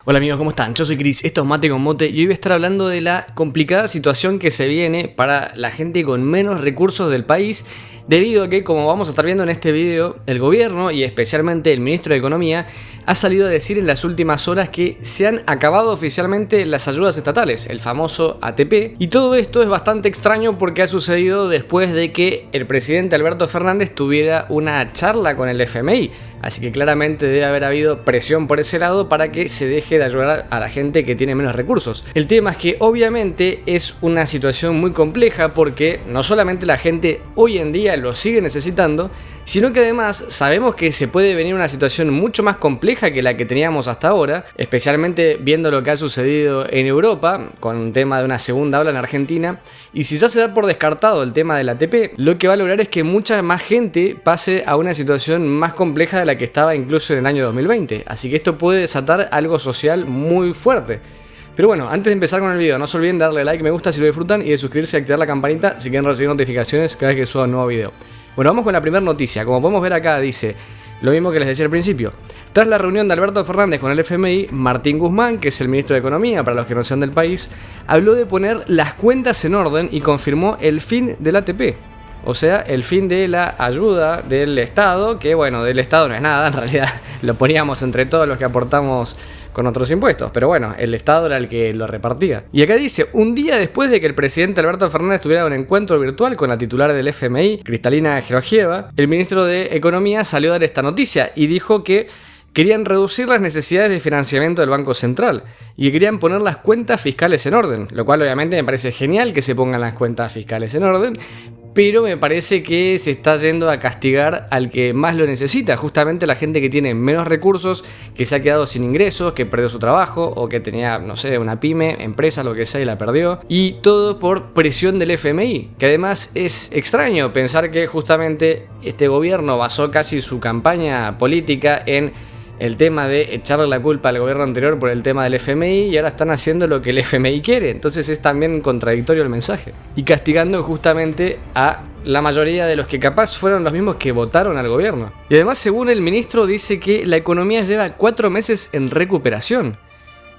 Hola amigos, ¿cómo están? Yo soy Chris, esto es Mate con Mote y hoy voy a estar hablando de la complicada situación que se viene para la gente con menos recursos del país, debido a que, como vamos a estar viendo en este video, el gobierno y especialmente el ministro de Economía ha salido a decir en las últimas horas que se han acabado oficialmente las ayudas estatales, el famoso ATP, y todo esto es bastante extraño porque ha sucedido después de que el presidente Alberto Fernández tuviera una charla con el FMI, así que claramente debe haber habido presión por ese lado para que se deje de ayudar a la gente que tiene menos recursos. El tema es que obviamente es una situación muy compleja porque no solamente la gente hoy en día lo sigue necesitando, sino que además sabemos que se puede venir una situación mucho más compleja que la que teníamos hasta ahora, especialmente viendo lo que ha sucedido en Europa con un tema de una segunda ola en Argentina. Y si ya se da por descartado el tema del ATP, lo que va a lograr es que mucha más gente pase a una situación más compleja de la que estaba incluso en el año 2020. Así que esto puede desatar algo social muy fuerte. Pero bueno, antes de empezar con el video, no se olviden de darle like, me gusta si lo disfrutan y de suscribirse y activar la campanita si quieren recibir notificaciones cada vez que suba un nuevo video. Bueno, vamos con la primera noticia. Como podemos ver acá, dice lo mismo que les decía al principio. Tras la reunión de Alberto Fernández con el FMI, Martín Guzmán, que es el ministro de Economía, para los que no sean del país, habló de poner las cuentas en orden y confirmó el fin del ATP. O sea, el fin de la ayuda del Estado, que bueno, del Estado no es nada, en realidad lo poníamos entre todos los que aportamos con otros impuestos, pero bueno, el Estado era el que lo repartía. Y acá dice, un día después de que el presidente Alberto Fernández tuviera un encuentro virtual con la titular del FMI, Kristalina Georgieva, el ministro de Economía salió a dar esta noticia y dijo que querían reducir las necesidades de financiamiento del Banco Central y que querían poner las cuentas fiscales en orden, lo cual obviamente me parece genial que se pongan las cuentas fiscales en orden, pero me parece que se está yendo a castigar al que más lo necesita, justamente la gente que tiene menos recursos, que se ha quedado sin ingresos, que perdió su trabajo o que tenía, no sé, una pyme, empresa, lo que sea y la perdió, y todo por presión del FMI, que además es extraño pensar que justamente este gobierno basó casi su campaña política en el tema de echarle la culpa al gobierno anterior por el tema del FMI y ahora están haciendo lo que el FMI quiere. Entonces es también contradictorio el mensaje. Y castigando justamente a la mayoría de los que capaz fueron los mismos que votaron al gobierno. Y además, según el ministro, dice que la economía lleva 4 meses en recuperación.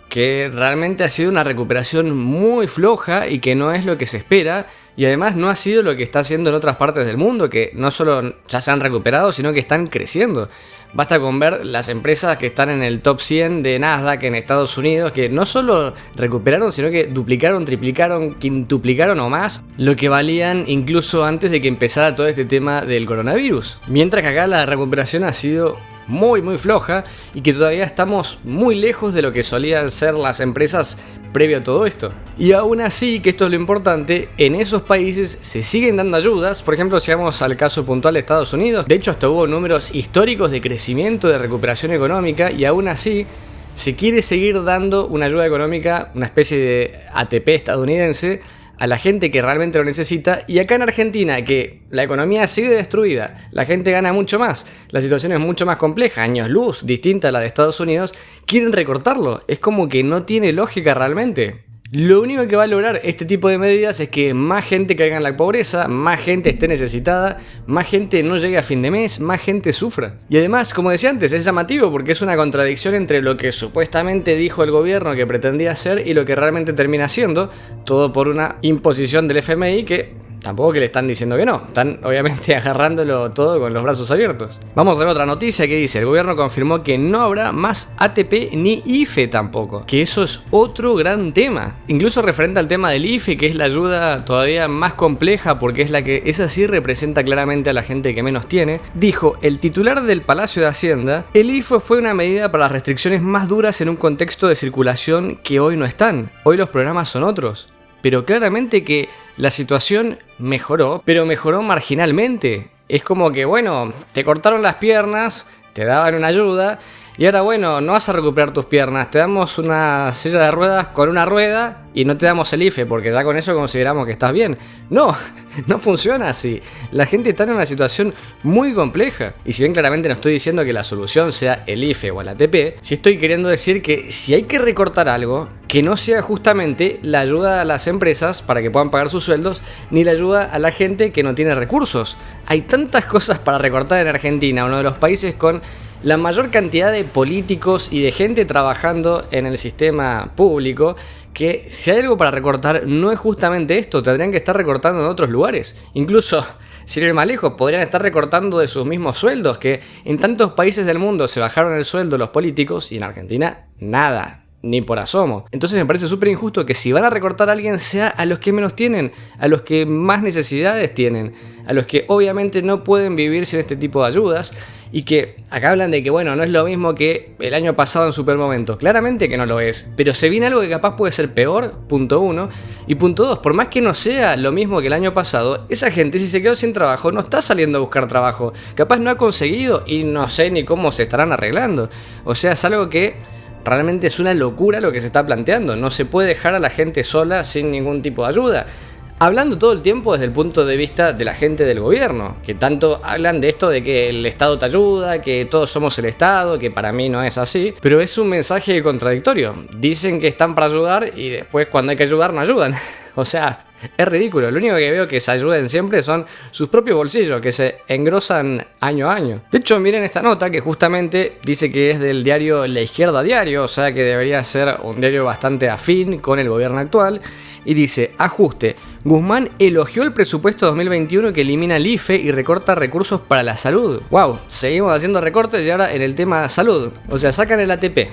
Que realmente ha sido una recuperación muy floja y que no es lo que se espera. Y además no ha sido lo que está haciendo en otras partes del mundo, que no solo ya se han recuperado, sino que están creciendo. Basta con ver las empresas que están en el top 100 de Nasdaq en Estados Unidos, que no solo recuperaron, sino que duplicaron, triplicaron, quintuplicaron o más lo que valían incluso antes de que empezara todo este tema del coronavirus. Mientras que acá la recuperación ha sido muy floja y que todavía estamos muy lejos de lo que solían ser las empresas previo a todo esto. Y aún así, que esto es lo importante, en esos países se siguen dando ayudas. Por ejemplo, si vamos al caso puntual de Estados Unidos, de hecho hasta hubo números históricos de crecimiento, de recuperación económica, y aún así se quiere seguir dando una ayuda económica, una especie de ATP estadounidense, a la gente que realmente lo necesita. Y acá en Argentina, que la economía sigue destruida, la gente gana mucho más, la situación es mucho más compleja, años luz, distinta a la de Estados Unidos, quieren recortarlo. Es como que no tiene lógica realmente. Lo único que va a lograr este tipo de medidas es que más gente caiga en la pobreza, más gente esté necesitada, más gente no llegue a fin de mes, más gente sufra. Y además, como decía antes, es llamativo porque es una contradicción entre lo que supuestamente dijo el gobierno que pretendía hacer y lo que realmente termina haciendo, todo por una imposición del FMI que tampoco que le están diciendo que no, están obviamente agarrándolo todo con los brazos abiertos. Vamos a ver otra noticia que dice, el gobierno confirmó que no habrá más ATP ni IFE tampoco, que eso es otro gran tema. Incluso referente al tema del IFE, que es la ayuda todavía más compleja porque es la que esa sí representa claramente a la gente que menos tiene, dijo el titular del Palacio de Hacienda, el IFE fue una medida para las restricciones más duras en un contexto de circulación que hoy no están, hoy los programas son otros. Pero claramente que la situación mejoró, pero mejoró marginalmente. Es como que, bueno, te cortaron las piernas, te daban una ayuda, y ahora, bueno, no vas a recuperar tus piernas, te damos una silla de ruedas con una rueda y no te damos el IFE, porque ya con eso consideramos que estás bien. No, no funciona así. La gente está en una situación muy compleja. Y si bien claramente no estoy diciendo que la solución sea el IFE o el ATP, sí estoy queriendo decir que si hay que recortar algo, que no sea justamente la ayuda a las empresas para que puedan pagar sus sueldos, ni la ayuda a la gente que no tiene recursos. Hay tantas cosas para recortar en Argentina, uno de los países con la mayor cantidad de políticos y de gente trabajando en el sistema público, que si hay algo para recortar no es justamente esto, tendrían que estar recortando en otros lugares. Incluso, sin ir más lejos, podrían estar recortando de sus mismos sueldos, que en tantos países del mundo se bajaron el sueldo los políticos y en Argentina nada. Ni por asomo. Entonces me parece súper injusto que si van a recortar a alguien sea a los que menos tienen, a los que más necesidades tienen, a los que obviamente no pueden vivir sin este tipo de ayudas. Y que acá hablan de que bueno, no es lo mismo que el año pasado en Supermomento. Claramente que no lo es, pero se viene algo que capaz puede ser peor, punto 1. Y punto 2, por más que no sea lo mismo que el año pasado, esa gente si se quedó sin trabajo no está saliendo a buscar trabajo. Capaz no ha conseguido y no sé ni cómo se estarán arreglando. O sea, es algo que realmente es una locura lo que se está planteando. No se puede dejar a la gente sola sin ningún tipo de ayuda. Hablando todo el tiempo desde el punto de vista de la gente del gobierno, que tanto hablan de esto de que el Estado te ayuda, que todos somos el Estado, que para mí no es así, pero es un mensaje contradictorio. Dicen que están para ayudar y después cuando hay que ayudar no ayudan. O sea, es ridículo. Lo único que veo que se ayuden siempre son sus propios bolsillos, que se engrosan año a año. De hecho, miren esta nota que justamente dice que es del diario La Izquierda Diario, o sea que debería ser un diario bastante afín con el gobierno actual. Y dice, ajuste. Guzmán elogió el presupuesto 2021 que elimina el IFE y recorta recursos para la salud. Wow, seguimos haciendo recortes y ahora en el tema salud. O sea, sacan el ATP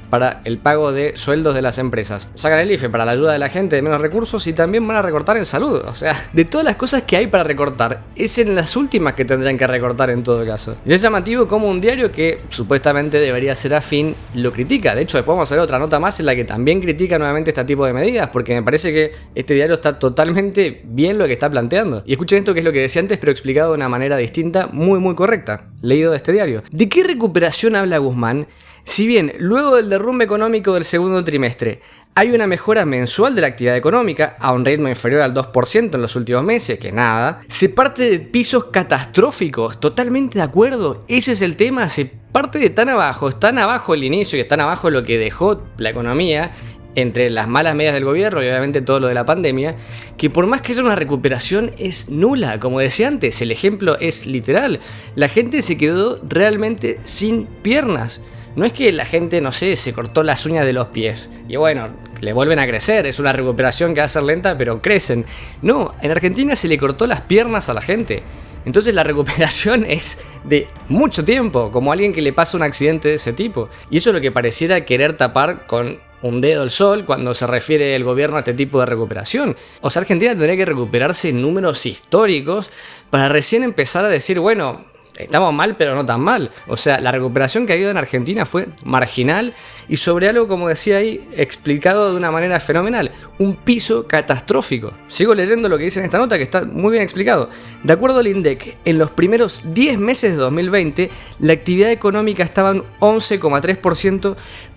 para el pago de sueldos de las empresas, sacan el IFE para la ayuda de la gente de menos recursos y también van a recortar en salud. O sea, de todas las cosas que hay para recortar, es en las últimas que tendrían que recortar en todo caso. Y es llamativo como un diario que supuestamente debería ser afín lo critica. De hecho, después vamos a ver otra nota más en la que también critica nuevamente este tipo de medidas, porque me parece que este diario está totalmente bien lo que está planteando. Y escuchen esto, que es lo que decía antes pero explicado de una manera distinta, muy correcta, leído de este diario. ¿De qué recuperación habla Guzmán? Si bien luego del derrumbe económico del segundo trimestre hay una mejora mensual de la actividad económica a un ritmo inferior al 2% en los últimos meses, que nada, se parte de pisos catastróficos, totalmente de acuerdo, ese es el tema, se parte de tan abajo el inicio y es tan abajo lo que dejó la economía, entre las malas medidas del gobierno y obviamente todo lo de la pandemia, que por más que haya una recuperación es nula. Como decía antes, el ejemplo es literal, la gente se quedó realmente sin piernas. No es que la gente, no sé, se cortó las uñas de los pies y bueno, le vuelven a crecer, es una recuperación que va a ser lenta pero crecen. No, en Argentina se le cortó las piernas a la gente. Entonces la recuperación es de mucho tiempo, como a alguien que le pasa un accidente de ese tipo. Y eso es lo que pareciera querer tapar con un dedo el sol cuando se refiere el gobierno a este tipo de recuperación. O sea, Argentina tendría que recuperarse en números históricos para recién empezar a decir, bueno, estamos mal, pero no tan mal. O sea, la recuperación que ha habido en Argentina fue marginal y sobre algo, como decía ahí, explicado de una manera fenomenal. Un piso catastrófico. Sigo leyendo lo que dice en esta nota, que está muy bien explicado. De acuerdo al INDEC, en los primeros 10 meses de 2020, la actividad económica estaba en 11,3%,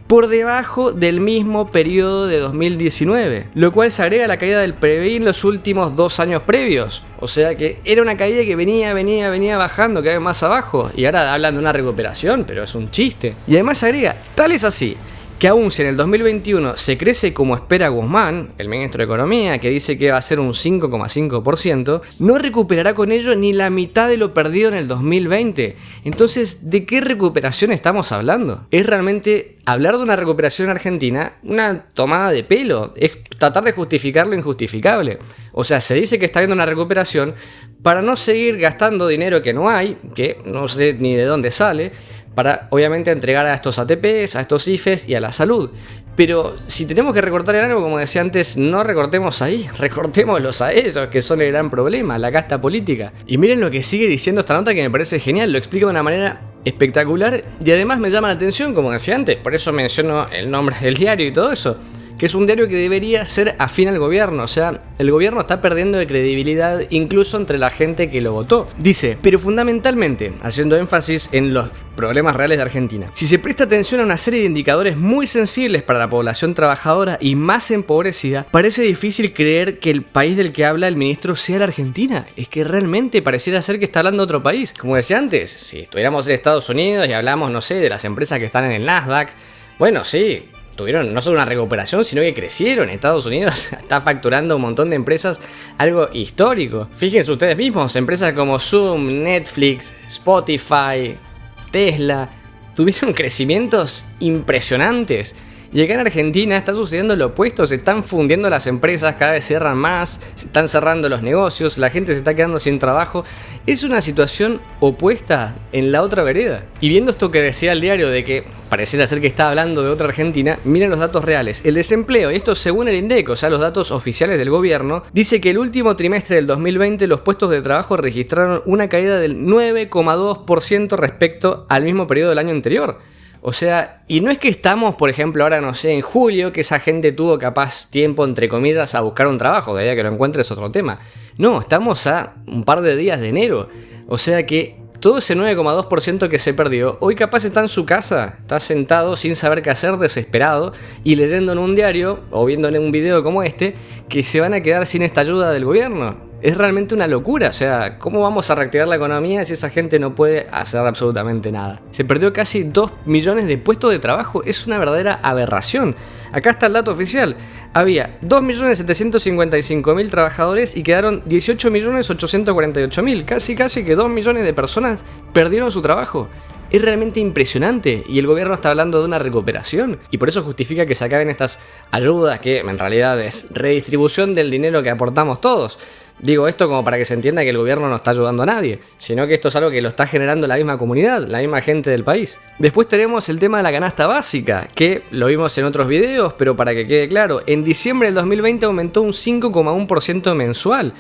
por debajo del mismo periodo de 2019, lo cual se agrega a la caída del PBI en los últimos 2 años previos. O sea que era una caída que venía bajando cada vez más abajo y ahora hablan de una recuperación, pero es un chiste. Y además se agrega, tal es así, que aún si en el 2021 se crece como espera Guzmán, el ministro de Economía, que dice que va a ser un 5,5%, no recuperará con ello ni la mitad de lo perdido en el 2020. Entonces, ¿de qué recuperación estamos hablando? ¿Es realmente hablar de una recuperación en Argentina una tomada de pelo? Es tratar de justificar lo injustificable. O sea, se dice que está habiendo una recuperación para no seguir gastando dinero que no hay, que no sé ni de dónde sale, para obviamente entregar a estos ATPs, a estos IFEs y a la salud. Pero si tenemos que recortar en algo, como decía antes, no recortemos ahí, recortémoslos a ellos, que son el gran problema, la casta política. Y miren lo que sigue diciendo esta nota, que me parece genial, lo explica de una manera espectacular y además me llama la atención, como decía antes, por eso menciono el nombre del diario y todo eso, que es un diario que debería ser afín al gobierno. O sea, el gobierno está perdiendo de credibilidad incluso entre la gente que lo votó. Dice, pero fundamentalmente, haciendo énfasis en los problemas reales de Argentina, si se presta atención a una serie de indicadores muy sensibles para la población trabajadora y más empobrecida, parece difícil creer que el país del que habla el ministro sea la Argentina. Es que realmente pareciera ser que está hablando de otro país. Como decía antes, si estuviéramos en Estados Unidos y hablamos, no sé, de las empresas que están en el Nasdaq, bueno, sí, tuvieron no solo una recuperación, sino que crecieron. Estados Unidos está facturando un montón de empresas, algo histórico. Fíjense ustedes mismos, empresas como Zoom, Netflix, Spotify, Tesla, tuvieron crecimientos impresionantes. Y acá en Argentina está sucediendo lo opuesto, se están fundiendo las empresas, cada vez cierran más, se están cerrando los negocios, la gente se está quedando sin trabajo. Es una situación opuesta en la otra vereda. Y viendo esto que decía el diario de que pareciera ser que está hablando de otra Argentina, miren los datos reales. El desempleo, y esto según el INDEC, o sea los datos oficiales del gobierno, dice que el último trimestre del 2020 los puestos de trabajo registraron una caída del 9,2% respecto al mismo periodo del año anterior. O sea, y no es que estamos, por ejemplo, ahora no sé, en julio, que esa gente tuvo capaz tiempo, entre comillas, a buscar un trabajo, de ahí a que lo encuentres otro tema. No, estamos a un par de días de enero. O sea que todo ese 9,2% que se perdió, hoy capaz está en su casa, está sentado sin saber qué hacer, desesperado, y leyendo en un diario, o viendo en un video como este, que se van a quedar sin esta ayuda del gobierno. Es realmente una locura, o sea, ¿cómo vamos a reactivar la economía si esa gente no puede hacer absolutamente nada? Se perdió casi 2 millones de puestos de trabajo, es una verdadera aberración. Acá está el dato oficial, había 2.755.000 trabajadores y quedaron 18.848.000, casi que 2 millones de personas perdieron su trabajo. Es realmente impresionante y el gobierno está hablando de una recuperación y por eso justifica que se acaben estas ayudas que en realidad es redistribución del dinero que aportamos todos. Digo esto como para que se entienda que el gobierno no está ayudando a nadie, sino que esto es algo que lo está generando la misma comunidad, la misma gente del país. Después tenemos el tema de la canasta básica, que lo vimos en otros videos, pero para que quede claro, en diciembre del 2020 aumentó un 5,1% mensual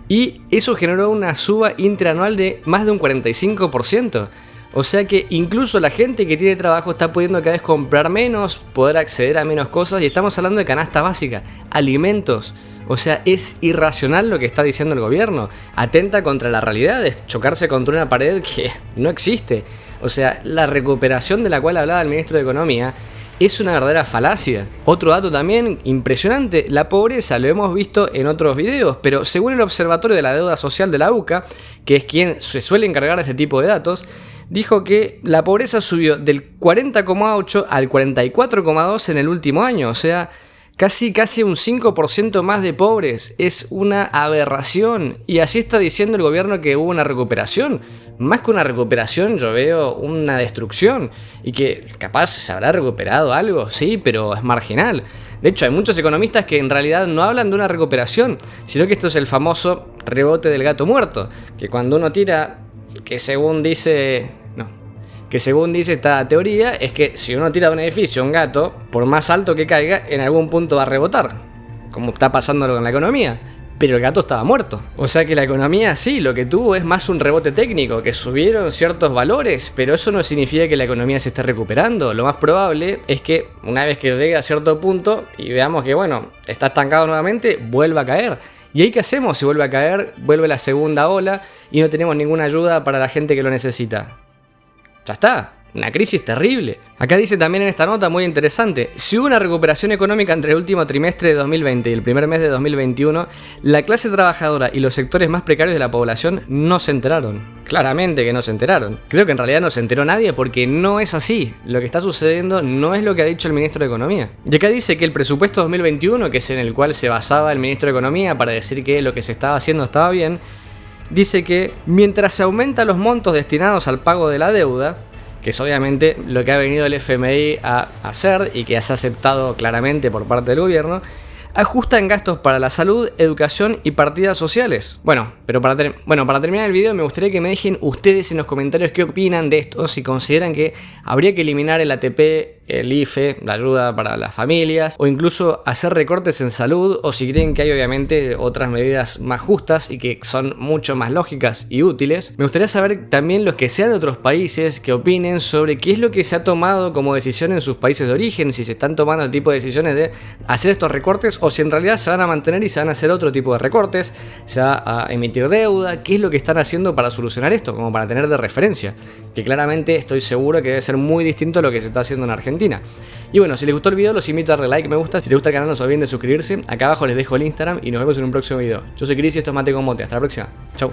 y eso generó una suba interanual de más de un 45%. O sea que incluso la gente que tiene trabajo está pudiendo cada vez comprar menos, poder acceder a menos cosas y estamos hablando de canasta básica, alimentos. O sea, es irracional lo que está diciendo el gobierno. Atenta contra la realidad, es chocarse contra una pared que no existe. O sea, la recuperación de la cual hablaba el ministro de Economía es una verdadera falacia. Otro dato también impresionante, la pobreza, lo hemos visto en otros videos, pero según el Observatorio de la Deuda Social de la UCA, que es quien se suele encargar de este tipo de datos, dijo que la pobreza subió del 40,8 al 44,2 en el último año, o sea, casi un 5% más de pobres. Es una aberración. Y así está diciendo el gobierno que hubo una recuperación. Más que una recuperación, yo veo una destrucción. Y que capaz se habrá recuperado algo, sí, pero es marginal. De hecho, hay muchos economistas que en realidad no hablan de una recuperación, sino que esto es el famoso rebote del gato muerto. Que cuando uno tira, que según dice esta teoría, es que si uno tira de un edificio un gato, por más alto que caiga, en algún punto va a rebotar, como está pasando con la economía, pero el gato estaba muerto. O sea que la economía sí, lo que tuvo es más un rebote técnico, que subieron ciertos valores, pero eso no significa que la economía se esté recuperando. Lo más probable es que una vez que llegue a cierto punto y veamos que bueno, está estancado nuevamente, vuelva a caer. ¿Y ahí qué hacemos si vuelve a caer? Vuelve la segunda ola y no tenemos ninguna ayuda para la gente que lo necesita. Ya está, una crisis terrible. Acá dice también en esta nota muy interesante, si hubo una recuperación económica entre el último trimestre de 2020 y el primer mes de 2021, la clase trabajadora y los sectores más precarios de la población no se enteraron. Claramente que no se enteraron. Creo que en realidad no se enteró nadie porque no es así. Lo que está sucediendo no es lo que ha dicho el ministro de Economía. Y acá dice que el presupuesto 2021, que es en el cual se basaba el ministro de Economía para decir que lo que se estaba haciendo estaba bien, dice que mientras se aumentan los montos destinados al pago de la deuda, que es obviamente lo que ha venido el FMI a hacer y que se ha aceptado claramente por parte del gobierno, ajustan gastos para la salud, educación y partidas sociales. Bueno, para terminar el video me gustaría que me dejen ustedes en los comentarios qué opinan de esto, si consideran que habría que eliminar el ATP, el IFE, la ayuda para las familias, o incluso hacer recortes en salud, o si creen que hay obviamente otras medidas más justas y que son mucho más lógicas y útiles. Me gustaría saber también los que sean de otros países que opinen sobre qué es lo que se ha tomado como decisión en sus países de origen, si se están tomando el tipo de decisiones de hacer estos recortes o si en realidad se van a mantener y se van a hacer otro tipo de recortes, se va a emitir deuda, qué es lo que están haciendo para solucionar esto, como para tener de referencia, que claramente estoy seguro que debe ser muy distinto a lo que se está haciendo en Argentina. Y bueno, si les gustó el video los invito a darle like, me gusta, si les gusta el canal no se olviden de suscribirse, acá abajo les dejo el Instagram y nos vemos en un próximo video. Yo soy Chris y esto es Mate con Mote, hasta la próxima, chau.